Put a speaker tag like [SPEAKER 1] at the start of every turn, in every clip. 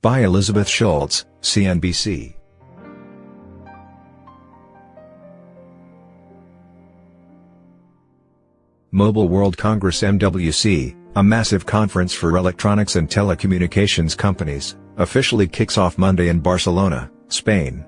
[SPEAKER 1] By Elizabeth Schultz, CNBC. Mobile World Congress MWC, a massive conference for electronics and telecommunications companies, officially kicks off Monday in Barcelona, Spain.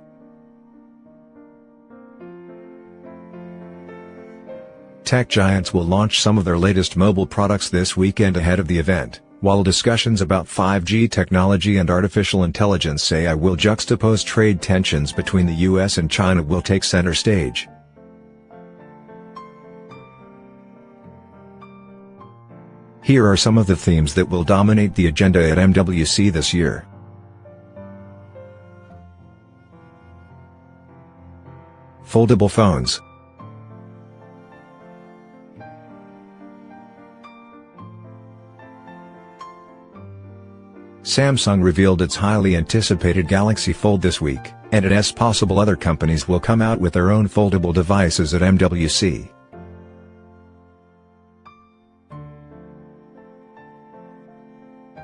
[SPEAKER 1] Tech giants will launch some of their latest mobile products this weekend ahead of the event, while discussions about 5G technology and artificial intelligence AI will juxtapose trade tensions between the US and China will take center stage. Here are some of the themes that will dominate the agenda at MWC this year. Foldable phones. Samsung revealed its highly anticipated Galaxy Fold this week, and it's possible other companies will come out with their own foldable devices at MWC.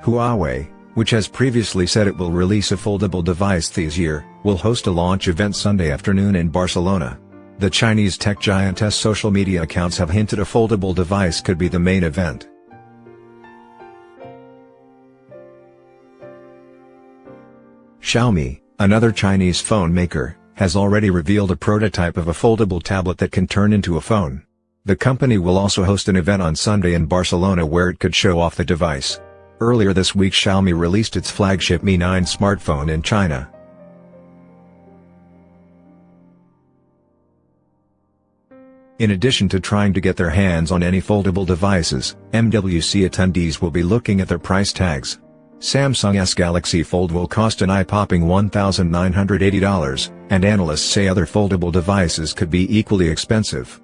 [SPEAKER 1] Huawei, which has previously said it will release a foldable device this year, will host a launch event Sunday afternoon in Barcelona. The Chinese tech giantess social media accounts have hinted a foldable device could be the main event. Xiaomi, another Chinese phone maker, has already revealed a prototype of a foldable tablet that can turn into a phone. The company will also host an event on Sunday in Barcelona where it could show off the device. Earlier this week Xiaomi released its flagship Mi 9 smartphone in China. In addition to trying to get their hands on any foldable devices, MWC attendees will be looking at their price tags. Samsung's Galaxy Fold will cost an eye-popping $1,980, and analysts say other foldable devices could be equally expensive.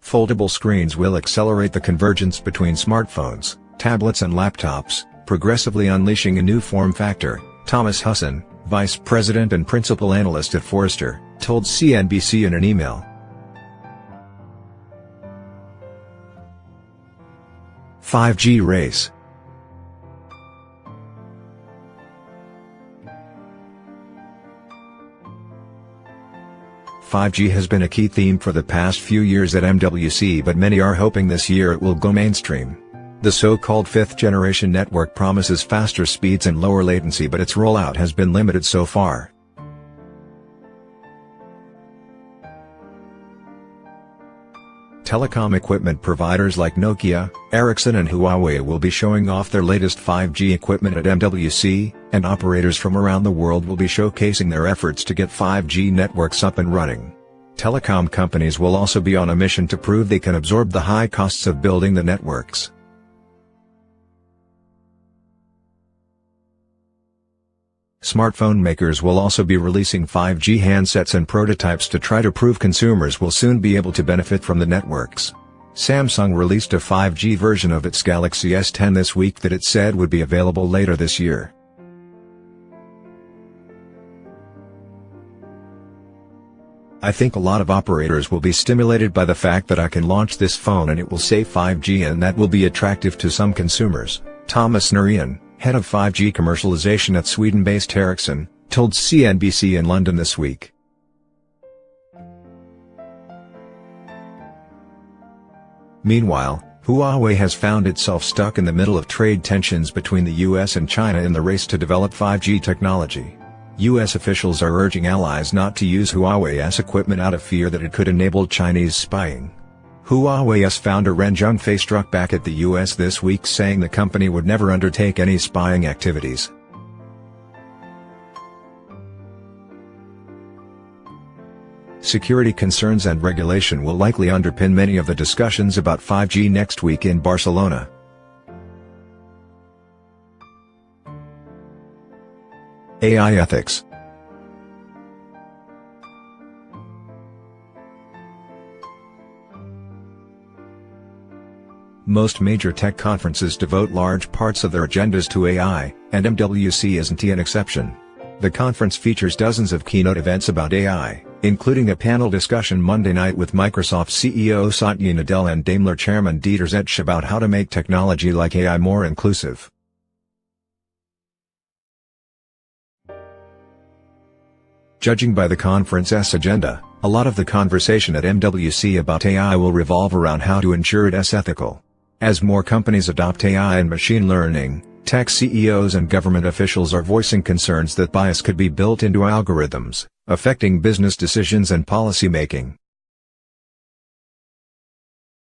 [SPEAKER 1] Foldable screens will accelerate the convergence between smartphones, tablets and laptops, progressively unleashing a new form factor, Thomas Husson, vice president and principal analyst at Forrester, told CNBC in an email. "5G race." "5G has been a key theme for the past few years at MWC, but many are hoping this year it will go mainstream. The so-called fifth-generation network promises faster speeds and lower latency, but its rollout has been limited so far. Telecom equipment providers like Nokia, Ericsson and Huawei will be showing off their latest 5G equipment at MWC, and operators from around the world will be showcasing their efforts to get 5G networks up and running. Telecom companies will also be on a mission to prove they can absorb the high costs of building the networks. Smartphone makers will also be releasing 5G handsets and prototypes to try to prove consumers will soon be able to benefit from the networks. Samsung released a 5G version of its Galaxy S10 this week that it said would be available later this year. "I think a lot of operators will be stimulated by the fact that I can launch this phone and it will say 5G and that will be attractive to some consumers," Thomas Narayan, head of 5G commercialization at Sweden-based Ericsson, told CNBC in London this week. Meanwhile, Huawei has found itself stuck in the middle of trade tensions between the US and China in the race to develop 5G technology. US officials are urging allies not to use Huawei's equipment out of fear that it could enable Chinese spying. Huawei's founder Ren Zhengfei struck back at the US this week, saying the company would never undertake any spying activities. Security concerns and regulation will likely underpin many of the discussions about 5G next week in Barcelona. AI ethics. Most major tech conferences devote large parts of their agendas to AI, and MWC isn't an exception. The conference features dozens of keynote events about AI, including a panel discussion Monday night with Microsoft CEO Satya Nadella and Daimler chairman Dieter Zetsche about how to make technology like AI more inclusive. Judging by the conference's agenda, a lot of the conversation at MWC about AI will revolve around how to ensure it's ethical. As more companies adopt AI and machine learning, tech CEOs and government officials are voicing concerns that bias could be built into algorithms, affecting business decisions and policy making.